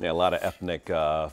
Yeah, a lot of ethnic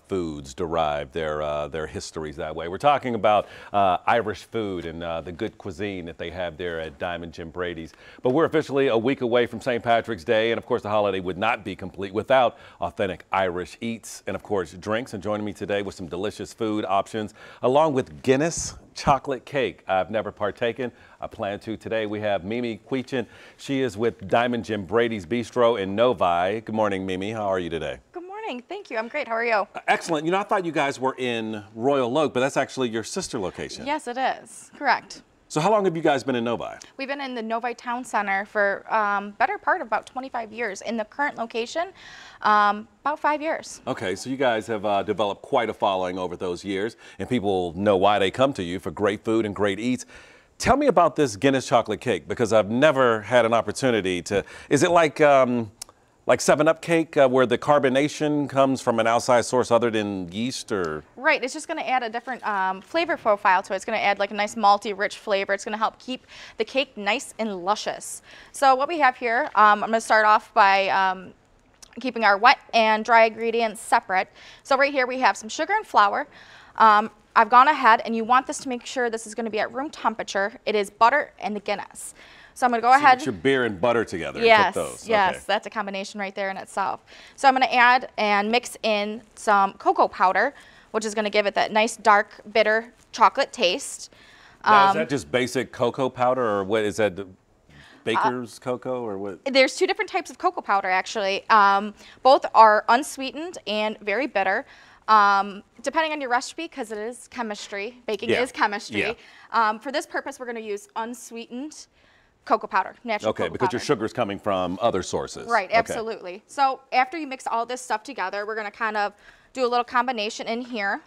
foods derive their histories that way. We're talking about Irish food and the good cuisine that they have there at Diamond Jim Brady's. But we're officially a week away from St. Patrick's Day, and of course the holiday would not be complete without authentic Irish eats and of course drinks. And joining me today with some delicious food options, along with Guinness chocolate cake. I've never partaken. I plan to today. We have Mimi Quichin. She is with Diamond Jim Brady's Bistro in Novi. Good morning, Mimi. How are you today? Good morning. Thank you. I'm great. How are you? Excellent. You know, I thought you guys were in Royal Oak, but that's actually your sister location. Yes, it is. Correct. So how long have you guys been in Novi? We've been in the Novi Town Center for better part of about 25 years. In the current location, about 5 years. Okay, so you guys have developed quite a following over those years, and people know why they come to you for great food and great eats. Tell me about this Guinness chocolate cake, because I've never had an opportunity to. Is it like 7-Up cake where the carbonation comes from an outside source other than yeast, or? Right, it's just going to add a different flavor profile to it. It's going to add like a nice malty, rich flavor. It's going to help keep the cake nice and luscious. So what we have here, I'm going to start off by keeping our wet and dry ingredients separate. So right here we have some sugar and flour. I've gone ahead, and you want this to make sure this is going to be at room temperature. It is butter and the Guinness. So I'm going to go ahead. Put your beer and butter together yes, and cook those. Yes, okay. That's a combination right there in itself. So I'm going to add and mix in some cocoa powder, which is going to give it that nice dark, bitter chocolate taste. Now, is that just basic cocoa powder, or what is that? Baker's cocoa, or what? There's two different types of cocoa powder, actually. Both are unsweetened and very bitter. Depending on your recipe, because it is chemistry, baking is chemistry. Yeah. For this purpose, we're going to use unsweetened cocoa powder, natural cocoa powder. Okay, because your sugar is coming from other sources. Right, absolutely. Okay. So after you mix all this stuff together, we're going to kind of do a little combination in here.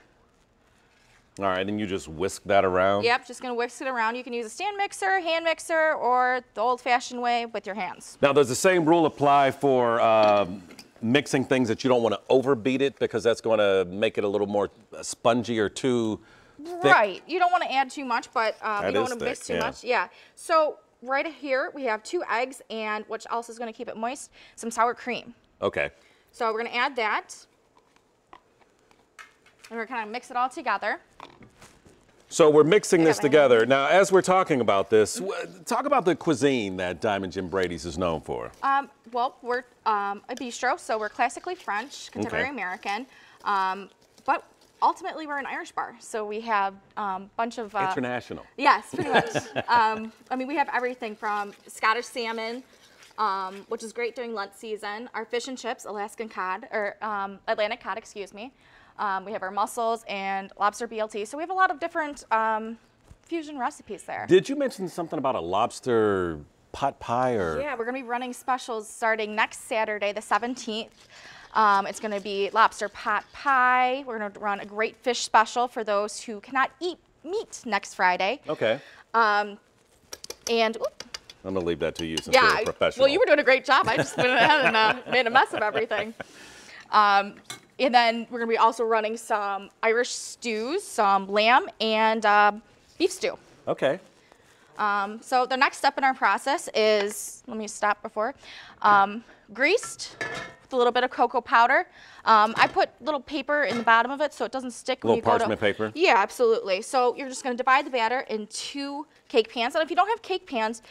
All right, and you just whisk that around? Yep, just going to whisk it around. You can use a stand mixer, hand mixer, or the old-fashioned way with your hands. Now, does the same rule apply for mixing things that you don't want to overbeat it, because that's going to make it a little more spongy or too thick? Right. You don't want to add too much, but you don't want to mix too much. Yeah. So right here we have 2 eggs, and which also is going to keep it moist, some sour cream. Okay. So we're going to add that, and we're kind of mix it all together. So we're mixing this together. Now, as we're talking about this, talk about the cuisine that Diamond Jim Brady's is known for. Well, we're a bistro, so we're classically French, contemporary American, but ultimately we're an Irish bar. So we have a bunch of... international. Yes, pretty much. I mean, we have everything from Scottish salmon, which is great during Lent season, our fish and chips, Alaskan cod, or Atlantic cod, excuse me. We have our mussels and lobster BLT. So we have a lot of different fusion recipes there. Did you mention something about a lobster pot pie? Or? Yeah, we're going to be running specials starting next Saturday, the 17th. It's going to be lobster pot pie. We're going to run a great fish special for those who cannot eat meat next Friday. Okay. And I'm going to leave that to you since you're a professional. Well, you were doing a great job. I just went ahead and made a mess of everything. And then we're going to be also running some Irish stews, some lamb and beef stew. Okay. So the next step in our process is, let me stop before, greased with a little bit of cocoa powder. I put little paper in the bottom of it so it doesn't stick when you go to... Little parchment paper? Yeah, absolutely. So you're just going to divide the batter in 2 cake pans. And if you don't have cake pans,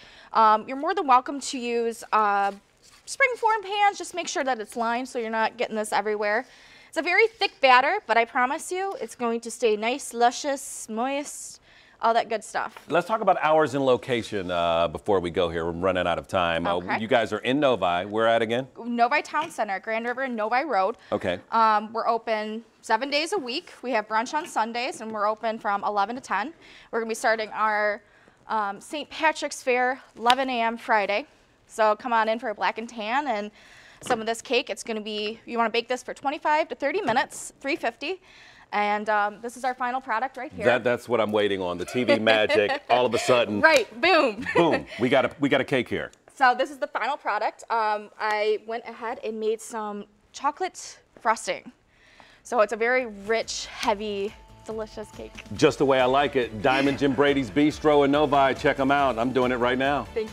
you're more than welcome to use springform pans. Just make sure that it's lined so you're not getting this everywhere. It's a very thick batter, but I promise you it's going to stay nice, luscious, moist, all that good stuff. Let's talk about hours and location before we go here. We're running out of time. Okay. You guys are in Novi. Where at again? Novi Town Center, Grand River and Novi Road. Okay. We're open 7 days a week. We have brunch on Sundays, and we're open from 11 to 10. We're going to be starting our St. Patrick's Fair 11 a.m. Friday. So come on in for a black and tan and some of this cake. It's going to be, you want to bake this for 25 to 30 minutes, $3.50. And this is our final product right here. That's what I'm waiting on, the TV magic, all of a sudden. Right, boom. Boom, we got a cake here. So this is the final product. I went ahead and made some chocolate frosting. So it's a very rich, heavy, delicious cake. Just the way I like it. Diamond Jim Brady's Bistro in Novi. Check them out. I'm doing it right now. Thank you.